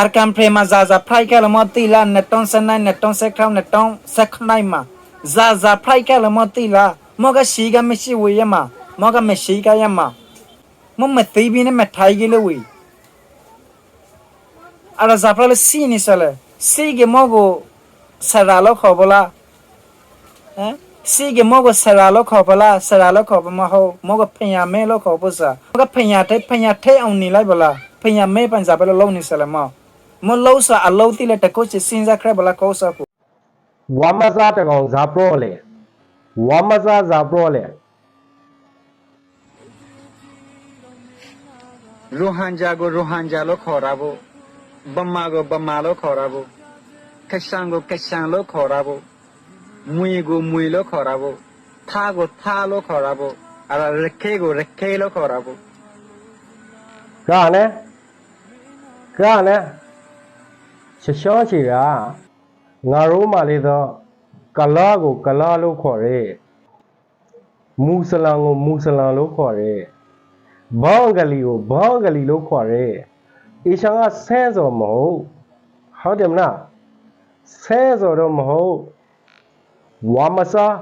อาการเพลมาซาซาไพรแกละมอตีละเนตองเซนายเนตองเซคราวเนตองเซคไนมาซาซาไพรแกละมอตีละมอกะชีกะไม่ชีวยมามอกะไม่ชีกะยมามอมตีบีเนมไทยกิเลวีอาราซาพลซีนิสเลซีเกมอโกสระลขอบลาซีเกมอโกสระลขอบลาสระลขอบมาโฮมอกะพญาเมลขอบซามอกะพญาเทเอานี่ไลบลาพญาเมปันซาเปลลนิสเลมอมอลอซาอลอติเลตะโคชซินซาครบลาโคซาโกဝါမစားတကောင်ဇာပရောလေဝါမစားဇာပရောလေรูฮันจาก็รูฮันจาโลขอราบุบัมมาก็บัมมาโลขอราบุคัชชังก็คัชชังโลขอราบุมุยก็มุยโลขอราบุท่าก็ท่าโลขอราบุอะไรเรคเคก็เรคเคโลขอราบุကဲရှောချီတာငါတို့မှလေးတော့ကလာကိုကလာလို့ခေါ်တယ်မူဆလံကိုမူဆလံလို့ခေါ်တယ်ဘောင်းကလေးကိုဘောင်းကလေးလို့ခေါ်တယ်အေရှန်ကဆဲစော်မဟုတ်တယ်မလားဆဲစော်တော့မဟုတ်ဝါမစား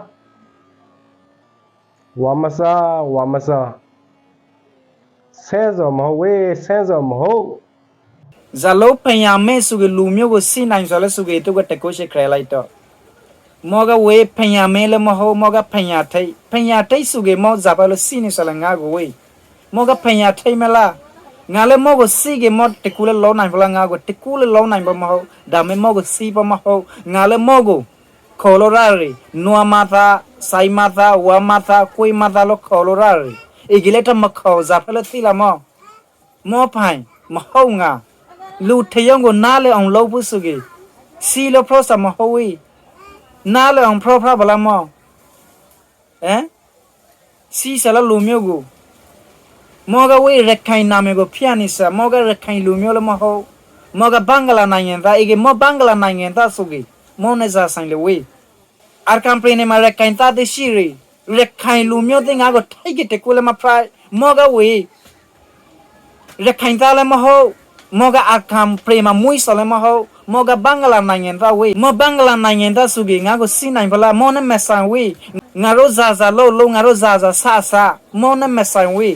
ဆဲစော်မဟုတ်ဝေးဆဲစော်မဟုတ်ဇာလောပညာမဲစုကလူမျိုးကိုစီနိုင်ဆိုလဲစုကတုကတကုရှိခရလိုက်တော့မောကဝေပညာမဲလမဟုတ်မောကပညာထိတ်စုကမောဇာပါလို့စီနေဆိုလဲငါကိုဝေမောကပညာထိတ်မလားငါလည်းမောကိုစီကမောတကူလည်းလောနိုင်ဖလားငါကိုတကူလည်းလောနိုင်ပါမဟုတ်ဒါမဲ့မောကိုစီပါမဟုတ်ငါလည်းမောကိုခေါ်လိုရရီနွာမသာဆိုင်မသာဝါမသာကိုမသာလို့ခေါ်လိုရရီအေဂိလက်တမခေါ်ဇာဖလို့စီလာမောဖိုင်မဟုတ်ငါလူထယုံကိုနားလေအောင်လုပ်ဖို့ဆိုကြီးစီလပရောစမဟိုဝီနားလေအောင်ပရောဘလာမောစီဆလာလူမျိုးကိုမောကဝေရခိုင်နာမည်ကိုဖျက်နေစမောကရခိုင်လူမျိုးလည်းမဟုတ်မောကဘင်္ဂလားနိုင်ငံသားအေကမောဘင်္ဂလားနိုင်ငံသားဆိုကြီးမောနေစားဆိုင်လေဝေအာကမ်ပရီနေမှာရခိုင်သားတရှိရခိုင်လူမျိုးတဲ့ငါကိုထိုက်ကတကူလည်းမဖရိုက်မောကဝေရခိုင်သားလည်းမဟုတ်မောကအခမ်ပရီမမွိဆလမဟုတ်မောကဘင်္ဂလားနိုင်ငံသားဝေမောဘင်္ဂလားနိုင်ငံသားဆိုကြီးငါကိုစီနိုင်ဖလားမောနဲ့မဆန်ဝေငါတို့ဇာဇာလို့ငါတို့ဇာဇာဆာမောနဲ့မဆန်ဝေ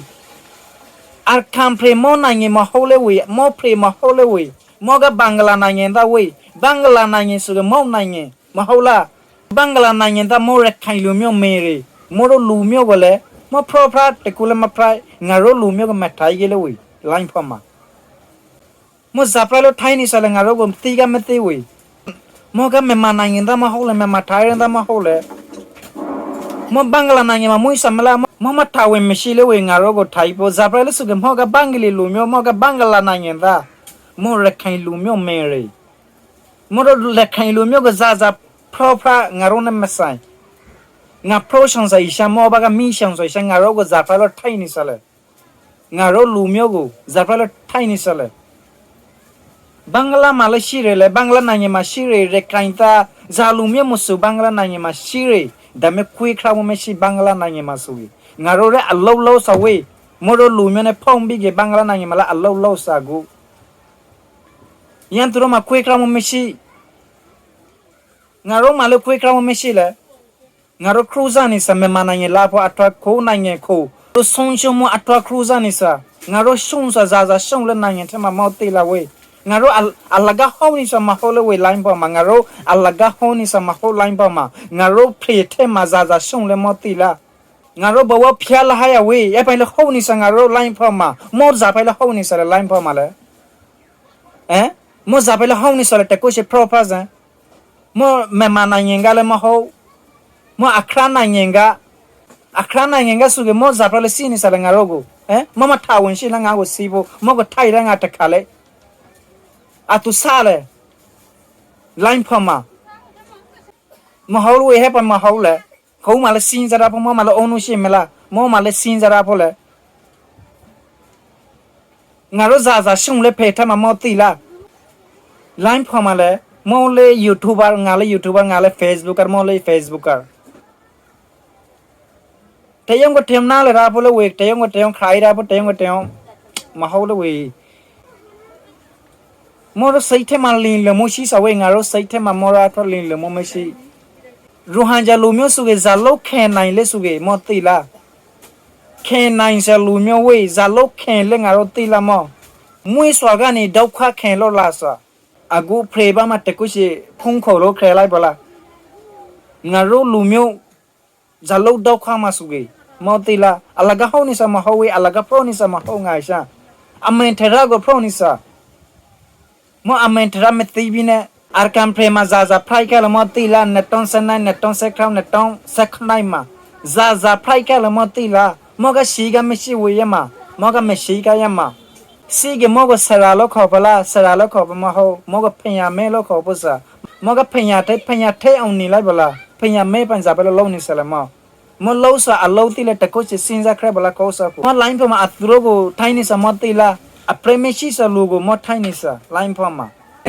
အခမ်ပရီမောနိုင်ငံမဟုတ်လေဝေမောပရီမဟုတ်လေဝေမောကဘင်္ဂလားနိုင်ငံသားဝေဘင်္ဂလားနိုင်ငံဆိုကမောနိုင်ငံမဟုတ်လားဘင်္ဂလားနိုင်ငံသားမောရခိုင်လူမျိုးမေရီမောတို့လူမျိုးကလည်းမောပရောဖတ်တကူလည်းမဖရိုက်ငါတို့လူမျိုးကမထိုင်ကြလေဝေလိုင်းဖမှာမောဇာပရလို့ထိုင်းနေစလငါတို့ကတီးကမသိဝေမောကမမနိုင်ငံသားမဟုတ်လေမထိုင်ရသားမဟုတ်လေမောဘင်္ဂလားနိုင်ငံမှာမွေးစမလာမောမထာဝင်မရှိလေဝေငါတို့ကိုထိုင်ပေါ်ဇာပရလို့ဆိုကမောကဘင်္ဂလီလူမျိုးမောကဘင်္ဂလားနိုင်ငံသားမောရခိုင်လူမျိုးမေရီမောတို့လက်ခိုင်လူမျိုးကဇာဇာပရောဖာငါတို့နဲ့မဆိုင်ငါပရိုရှန်ဆိုင်ရှာမောဘကမီရှန်ဆိုင်ငါတို့ကဇာပရလို့ထိုင်နေစလေငါတို့လူမျိုးကိုဇာပရလို့ထိုင်နေစလေဘင်္ဂလားမှာလည်းရှိရလေဘင်္ဂလားနိုင်ငံမှာရှိရခိုင်သားဇာလူမျိုးမဆိုဘင်္ဂလားနိုင်ငံမှာရှိရဒါမဲ့ခွေးခါမမရှိဘင်္ဂလားနိုင်ငံမှာဆိုငါတို့ရဲ့အလုံးလုံးစဝေးမတို့လူမျိုးနဲ့ဖုံးပြီးကဘင်္ဂလားနိုင်ငံမှာလည်းအလုံးလုံးစကူယန်သူတို့မှာခွေးခါမမရှိငါတို့မှာလည်းခွေးခါမမရှိလေငါတို့ခရူဇာနေစမမနိုင်ငံလာဖို့အထွတ်ခိုးနိုင်ငံခိုးတို့ဆုံးရှုံးမှုအထွတ်ခရူဇာနေစငါတို့ရှုံးစာဇာရှုံးလက်နိုင်ငံထဲမှာမောက်တေးလာဝေးငါတို့အလကဟောင်းနေစမဟိုလဝေလိုင်းပေါ်မှာငါတို့အလကဟောင်းနေစမဟိုလိုင်းပေါ်မှာငါတို့ဖေထဲမှာဇာရှုံးလဲမောတီလာငါတို့ဘဝဖျားလာဟရဝေးရပိုင်လဟောင်းနေစငါတို့လိုင်းပေါ်မှာမောဇာပိုင်လဟောင်းနေစလိုင်းပေါ်မှာလေမောဇာပိုင်လဟောင်းနေစတကုရှိပရောဖာဇန်မောမမနိုင်ငံကလည်းမဟုတ်မောအခရနိုင်ငံကဆိုကမောဇာပိုင်လစီနေစလငါတို့ကိုမမထာဝန်ရှိလငါကိုစီဖို့မောကထိုင်ရငါတခါလေအတူစားလေလိုင်းဖမမဟုတ်ဝေဟပမဟုတ်လေခုံးမလည်းစင်းစရာဖမမလည်းအုံလို့ရှိမလားမောမလည်းစင်းစရာဖို့လေငါတို့ဇာရှုံးလေဖေထမမောတီလာလိုင်းဖမလည်းမောလေ YouTuber ငါလည်း YouTuber ငါလည်း Facebooker မောလေ Facebooker တယုံကတယုံနာလေရာဖို့လေဝေတယုံကတယုံခိုင်ရာဖို့တယုံကတယုံမဟုတ်လေဝေ မောရစိတ်ထဲမှာလင်းလမရှိစဝဲငါတို့စိတ်ထဲမှာမောရထလင်းလမမရှိရူဟန်ဂျာလူမျိုးစုကဇာလုတ်ခဲနိုင်လဲစုကမောတိလားခဲနိုင်စလူမျိုးဝေးဇာလုတ်ခဲလဲငါတို့တိလားမောမွေးစွာကနေဒုက္ခခဲလို့လားစာအခုဖရေဘာမတကုရှိဖုန်ခေါ်လို့ခဲလိုက်ပါလားငါတို့လူမျိုးဇာလုတ်ဒုက္ခမှာစုကမောတိလားအလကဟောနိစမဟောဝေးအလကဖရိုနိစမဟောငါရှာအမင်ထရာကိုဖရိုနိစာမောအမင်ထရာမတိဘိနေအာကံဖရေမဇာဇာဖရိုက်ကလမောတိလားနတုံစနိုင်နတုံစခေါနတုံစခနိုင်မှာဇာဇာဖရိုက်ကလမောတိလားမောကရှိကမရှိဝေယမမောကမရှိကယမစီကမောကဆရာလောခေါ်ပလားဆရာလောခေါ်ပမဟောမောကဖညာမဲလောခေါ်ပစာမောကဖညာထဲအောင်နေလိုက်ပလားဖညာမဲပန်စားပလောလုံးနေစလမောမလို့စာအလုံးတိလက်တကုတ်စင်စားခရဘလာကောစာကိုမလိုင်းဖမအသူတို့ကိုထိုင်းနေစမတိလားအပရမရှိစလူကိုမထိုင်းနေစလိုင်းဖမ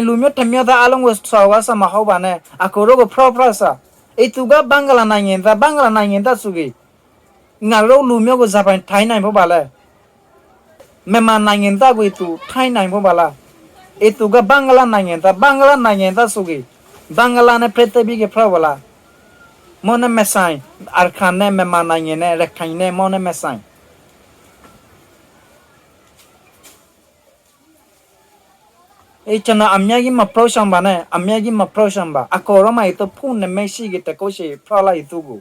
လူမျိုးတမြတ်သားအလုံးကိုစောဝါစမဟောပါနဲ့အကိုတို့ကိုဖရစာအေသူကဘင်္ဂလားနိုင်ငံသားစုကြီးငါတို့လူမျိုးကိုဇာပိုင်ထိုင်းနိုင်ဖို့ပါလဲမြန်မာနိုင်ငံသားကိုသူထိုင်းနိုင်ဖို့ပါလားအေသူကဘင်္ဂလားနိုင်ငံသားစုကြီးဘင်္ဂလားနဲ့ပြည်သူကဖရဝလာမနမဆိုင်အာခန်နဲ့မြန်မာနိုင်ငံနဲ့ရခိုင်နဲ့မနမဆိုင်အေချနာအမြကြီးမပရိုရှမ်ဘာနဲ့အမြကြီးမပရိုရှမ်ဘာအကောရမိုင်တော့ဖုန်နဲ့မရှိကတကိုရှိဖရလိုက်သူကို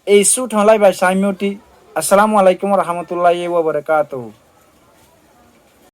အေဆုထောင်းလိုက်ပါဆိုင်မျိုးတီအစ္စလာမ်အလိုင်ကွမ်ဝရဟမတုလာဟီဝဘရကာတူ